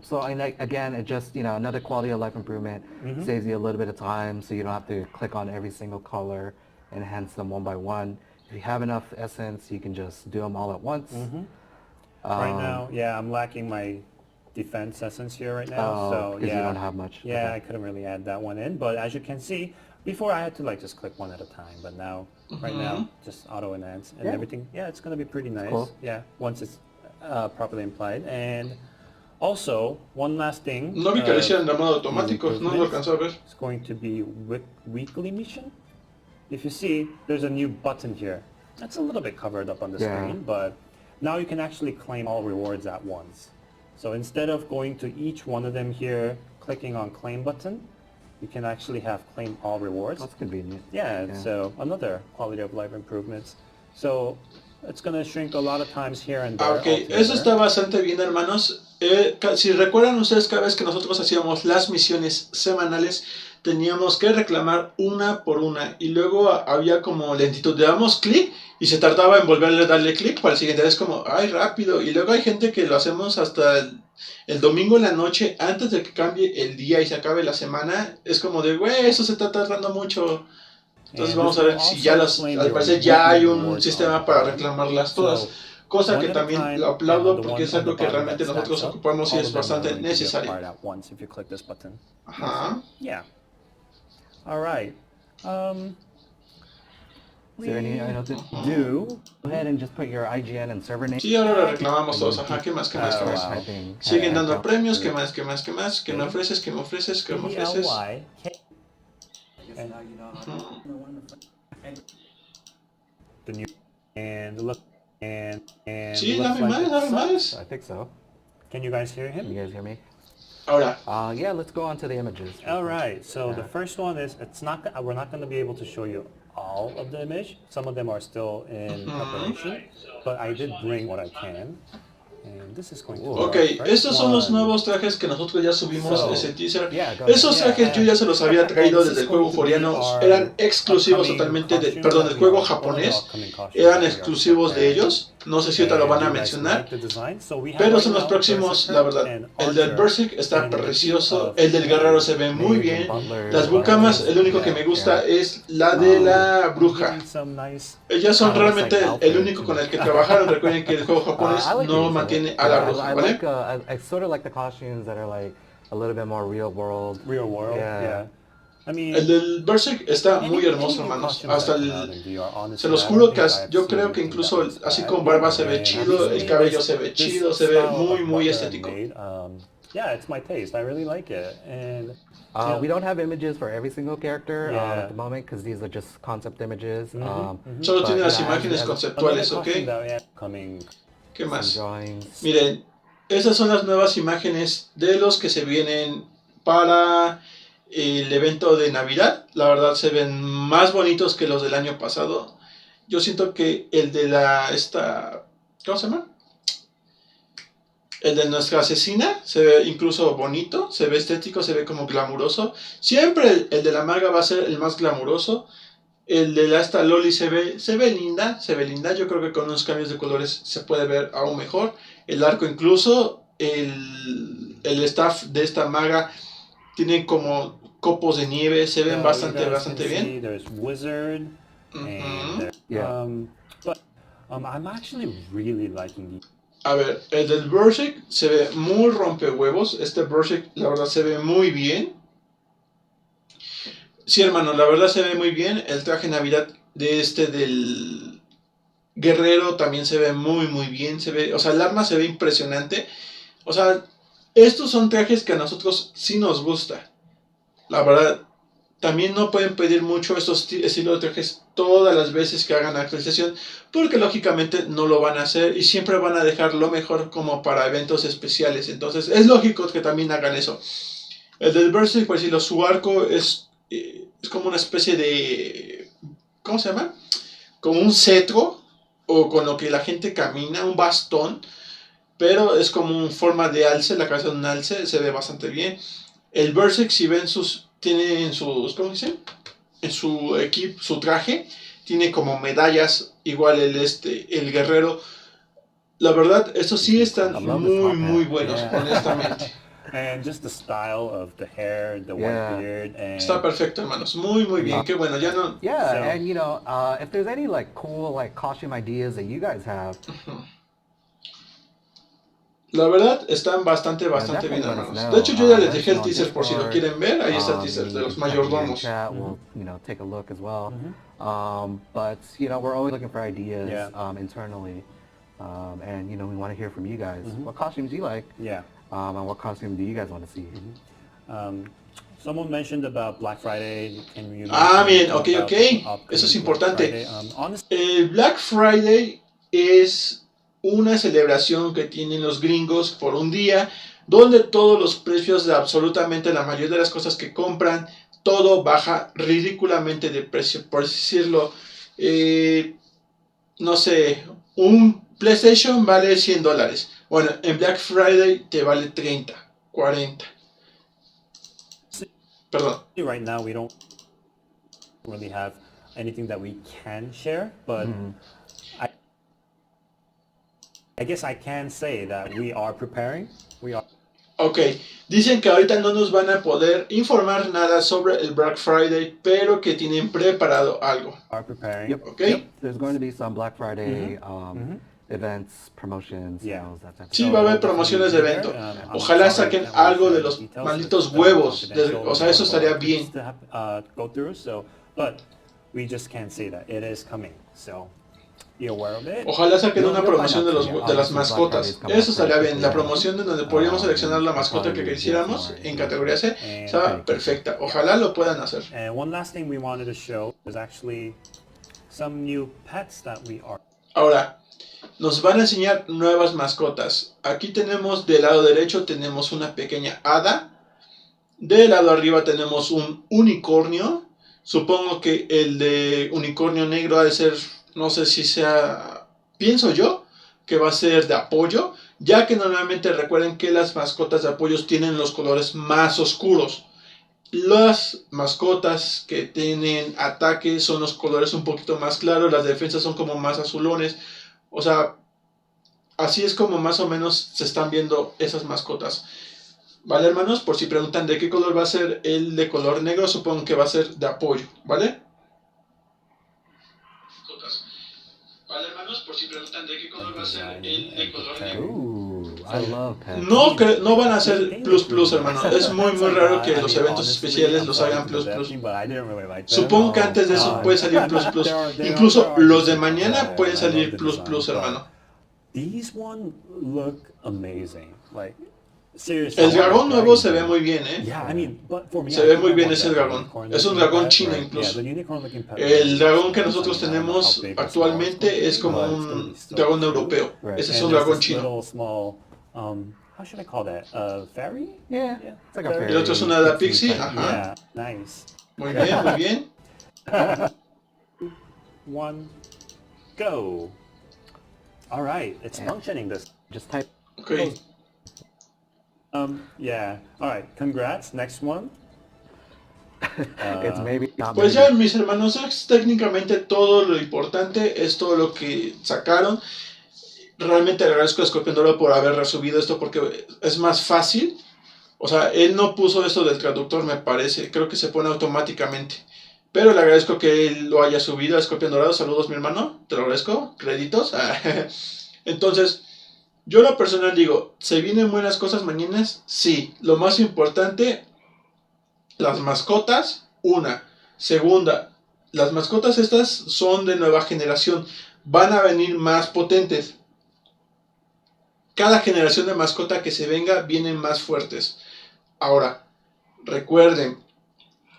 So again, it just, another quality of life improvement, saves you a little bit of time, so you don't have to click on every single color and enhance them one by one. If you have enough essence, you can just do them all at once.
Right now, I'm lacking my defense essence here right now, so
because you don't have much.
Yeah,
Okay.
I couldn't really add that one in, but as you can see, before I had to just click one at a time, but now, right now, just auto enhance and everything. Yeah, it's gonna be pretty nice.
Cool.
Yeah, once it's properly applied. And also, one last thing.
No vi que le hicieran llamado automático, no lo alcanzó a ver.
It's going to be weekly mission. If you see, there's a new button here. That's a little bit covered up on the screen, but now you can actually claim all rewards at once. So instead of going to each one of them here, clicking on claim button, you can actually have claim all rewards.
That's convenient.
Yeah, so another quality of life improvements. So it's going to shrink a lot of times here and there.
Ok, eso está bastante bien, hermanos. Si recuerdan ustedes, cada vez que nosotros hacíamos las misiones semanales, teníamos que reclamar una por una y luego había como lentitud. Le damos clic y se tardaba en volverle a darle clic para el siguiente. Es como, ay, rápido. Y luego hay gente que lo hacemos hasta el domingo en la noche antes de que cambie el día y se acabe la semana. Es como de, güey, eso se está tardando mucho. Entonces vamos a ver si ya al parecer ya hay un sistema para reclamarlas todas. Cosa que también lo aplaudo porque es algo que realmente nosotros ocupamos y es bastante necesario. Ajá.
Yeah. All right.
Is there any I know to do? Go ahead and just put your IGN and server name.
Sí, ahora lo reclamamos todos. Ajá, ¿qué más? ¿Qué más? ¿Qué más? Siguen dando premios. ¿Qué más? ¿Qué más? ¿Qué más? ¿Qué me ofreces? ¿Qué me ofreces? ¿Qué me ofreces?
The new and look and
Sí,
looks
dame
like
más,
it
dame
sucks.
más.
I think so.
Can you guys hear
Can
him?
you guys hear me?
Ahora,
Yeah, let's go on to the images.
All right. So the first one is we're not going to be able to show you all of the image. Some of them are still in preparation, but I did bring what I can. And this is going to be
ok,
our first
estos son los
one.
nuevos trajes que nosotros ya subimos
So,
ese teaser.
yeah, go
Esos
ahead.
trajes yo ya se los había traído desde el juego coreano, eran exclusivos totalmente, perdón, del juego japonés, eran exclusivos de ellos. No sé si ahorita lo van a mencionar, pero son los próximos, la verdad. El del Berserk está precioso, el del Guerrero se ve muy bien. Las Bucamas, el único que me gusta es la de la bruja. Ellas son realmente el único con el que trabajaron. Recuerden que el juego japonés no mantiene a la bruja, ¿vale?
I sort of like the costumes that are like a little bit more real world.
Real world, yeah. I mean,
El del Berserk está muy hermoso, hermanos. Hasta se los juro que yo creo que incluso así con barba se ve chido, el cabello se ve chido, se ve muy, muy estético.
Yeah, it's my taste. I really like it. And
we don't have images for every single character at the moment because these are just concept images.
Solo tiene las imágenes conceptuales, ¿ok? ¿Qué más? Miren, esas son las nuevas imágenes de los que se vienen para el evento de Navidad. La verdad se ven más bonitos que los del año pasado. Yo siento que el de ¿cómo se llama? El de nuestra asesina se ve incluso bonito, se ve estético, se ve como glamuroso. Siempre el de la maga va a ser el más glamuroso. El de esta Loli se ve linda, se ve linda. Yo creo que con unos cambios de colores se puede ver aún mejor. El arco incluso, el staff de esta maga tiene como copos de nieve, se ven bastante bien.
There's Wizard,
Yeah.
but I'm actually really liking these.
A ver, el del Berserk se ve muy rompehuevos. Este Berserk, la verdad, se ve muy bien. Sí, hermano, la verdad se ve muy bien. El traje Navidad del guerrero también se ve muy bien. O sea, el arma se ve impresionante. O sea, estos son trajes que a nosotros sí nos gusta. La verdad, también no pueden pedir mucho estos estilos de trajes todas las veces que hagan actualización, porque lógicamente no lo van a hacer y siempre van a dejar lo mejor como para eventos especiales. Entonces es lógico que también hagan eso. El del Berserk, por decirlo, su arco es como una especie de... ¿Cómo se llama? Como un cetro, o con lo que la gente camina, un bastón, pero es como una forma de alce, la cabeza de un alce, se ve bastante bien. El Berserk, si ven tiene en sus, ¿cómo dicen? En su equipo, su traje, tiene como medallas, igual el guerrero. La verdad, estos sí están muy buenos, honestamente.
And just the style of the hair, the white beard, and
está perfecto, hermanos, muy bien, qué bueno, ya no...
Yeah,
So,
and if there's any like cool like costume ideas that you guys have,
la verdad, están bastante bien, hermanos. De hecho, yo ya les dejé el teaser por si lo quieren ver. Ahí está el teaser de los mayordomos.
We'll take a look as well. But we're always looking for ideas internally, and we want to hear from you guys. What costumes do you like?
Yeah.
And what costume do you guys want to see?
Someone mentioned about Black Friday. Can you
bien, ok. Eso es importante. El Black Friday es una celebración que tienen los gringos por un día, donde todos los precios de absolutamente la mayoría de las cosas que compran, todo baja ridículamente de precio. Por decirlo, no sé, un PlayStation vale $100. Bueno, en Black Friday te vale 30, 40. Perdón.
Right now we don't really have anything that we can share, but I guess I can say that we are preparing.
Ok, dicen que ahorita no nos van a poder informar nada sobre el Black Friday, pero que tienen preparado algo.
Are preparing.
Yep.
Okay.
Yep. There's going to be some Black Friday events, promotions, sales, that type of
Sí, va a haber promociones de evento. Ojalá saquen algo de los malditos huevos. O sea, eso estaría bien.
Go through, but we just can't say that it is coming. So be aware of it.
Ojalá saquen una promoción de las mascotas. Eso estaría bien. La promoción en donde podríamos seleccionar la mascota que quisiéramos en categoría C está perfecta. Ojalá lo puedan hacer.
And one last thing we wanted to show is actually some new pets that we are.
Ahora, nos van a enseñar nuevas mascotas. Aquí tenemos del lado derecho tenemos una pequeña hada. Del lado arriba tenemos un unicornio. Supongo que el de unicornio negro ha de ser, no sé si sea, pienso yo, que va a ser de apoyo, ya que normalmente recuerden que las mascotas de apoyos tienen los colores más oscuros. Las mascotas que tienen ataque son los colores un poquito más claros, las defensas son como más azulones. O sea, así es como más o menos se están viendo esas mascotas. ¿Vale, hermanos? Por si preguntan de qué color va a ser el de color negro, supongo que va a ser de apoyo, ¿vale? Vale, hermanos, por si preguntan de qué color va a ser el de color negro.
I love pets.
No van a ser plus, hermano. Es muy raro que los eventos especiales los hagan plus. Supongo que antes de eso puede salir plus. Incluso los de mañana pueden salir plus, hermano.
These one look amazing. Like, seriously.
El dragón nuevo se ve muy bien, ¿eh?
Yeah, I mean, but for me,
se ve muy bien ese dragón. Es un dragón chino incluso. El dragón que nosotros tenemos actualmente es como un dragón europeo. Ese es un dragón chino.
how should I call that? Fairy?
Yeah, it's like a
Fairy.
El otro es una hada
pixie
pixie.
type.
Ajá.
Yeah, nice.
Muy bien, muy bien.
1, go. All right, it's functioning this.
Just type.
Ok.
Yeah. All right, congrats. Next one.
It's maybe not
Pues
maybe.
ya, mis hermanos, es técnicamente todo lo importante, es todo lo que sacaron. Realmente agradezco a Scorpion Doro por haber resubido esto porque es más fácil. O sea, él no puso esto del traductor, me parece. Creo que se pone automáticamente. Pero le agradezco que él lo haya subido a Scorpion Dorado. Saludos, mi hermano. Te lo agradezco. Créditos. Entonces, yo lo personal digo, ¿se vienen buenas cosas mañana? Sí. Lo más importante, las mascotas, una. Segunda, las mascotas estas son de nueva generación. Van a venir más potentes. Cada generación de mascota que se venga vienen más fuertes. Ahora, recuerden,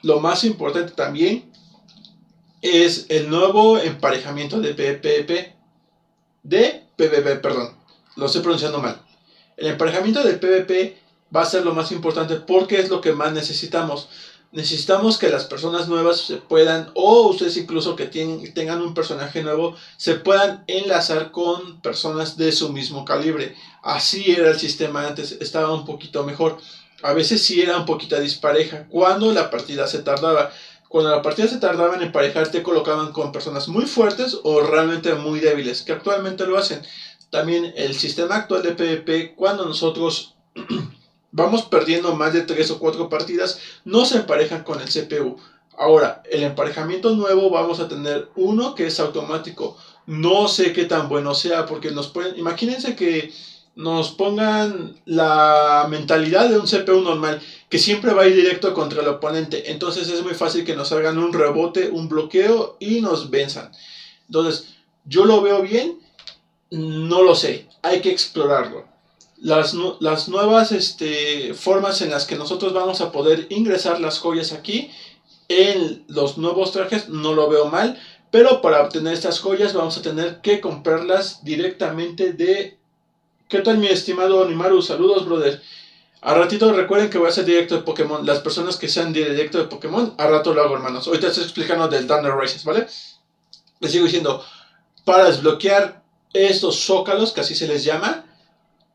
lo más importante también es el nuevo emparejamiento de PvP, perdón, lo estoy pronunciando mal. El emparejamiento de PvP va a ser lo más importante porque es lo que más necesitamos. Necesitamos que las personas nuevas se puedan, o ustedes incluso que tengan un personaje nuevo, se puedan enlazar con personas de su mismo calibre. Así era el sistema antes, estaba un poquito mejor. A veces sí era un poquito dispareja cuando la partida se tardaba. Cuando la partida se tardaba en emparejar, te colocaban con personas muy fuertes o realmente muy débiles, que actualmente lo hacen. También el sistema actual de PvP, cuando nosotros vamos perdiendo más de 3 o 4 partidas, no se emparejan con el CPU. Ahora, el emparejamiento nuevo vamos a tener uno que es automático. No sé qué tan bueno sea, porque nos pueden, imagínense que nos pongan la mentalidad de un CPU normal, que siempre va a ir directo contra el oponente. Entonces es muy fácil que nos hagan un rebote, un bloqueo y nos venzan. Entonces, yo lo veo bien, no lo sé, hay que explorarlo. Las nuevas formas en las que nosotros vamos a poder ingresar las joyas aquí en los nuevos trajes no lo veo mal, pero para obtener estas joyas vamos a tener que comprarlas directamente de... ¿Qué tal, mi estimado Onimaru? Saludos, brother. A ratito recuerden que voy a hacer directo de Pokémon. Las personas que sean directo de Pokémon, a rato lo hago, hermanos. Ahorita estoy explicando del Thunder Races, ¿vale? Les sigo diciendo, para desbloquear estos zócalos, que así se les llama,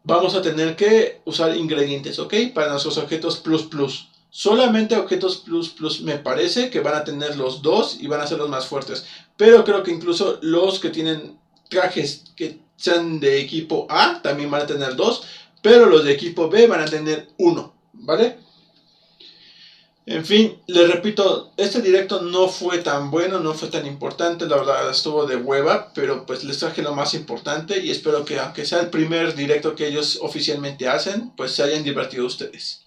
vamos a tener que usar ingredientes, ¿ok? Para nuestros objetos plus plus. Solamente objetos plus plus me parece que van a tener los dos y van a ser los más fuertes. Pero creo que incluso los que tienen trajes que sean de equipo A también van a tener dos. Pero los de equipo B van a tener uno, ¿vale? En fin, les repito, este directo no fue tan bueno, no fue tan importante, la verdad estuvo de hueva, pero pues les traje lo más importante y espero que aunque sea el primer directo que ellos oficialmente hacen, pues se hayan divertido ustedes.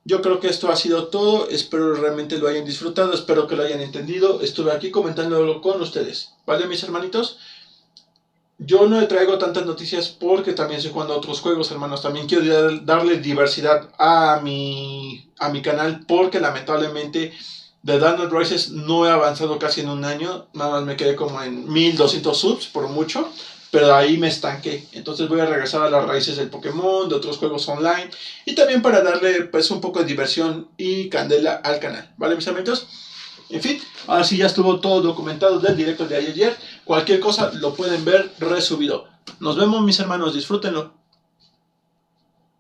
Yo creo que esto ha sido todo, espero realmente lo hayan disfrutado, espero que lo hayan entendido, estuve aquí comentándolo con ustedes, ¿vale, mis hermanitos? Yo no le traigo tantas noticias porque también estoy jugando a otros juegos, hermanos. También quiero darle diversidad a mi canal porque lamentablemente de Daniel Races no he avanzado casi en un año. Nada más me quedé como en 1200 subs por mucho, pero ahí me estanqué. Entonces voy a regresar a las raíces del Pokémon, de otros juegos online y también para darle pues un poco de diversión y candela al canal. ¿Vale, mis amigos? En fin, ahora sí ya estuvo todo documentado del directo de ayer. Cualquier cosa lo pueden ver resubido. Nos vemos, mis hermanos, disfrútenlo.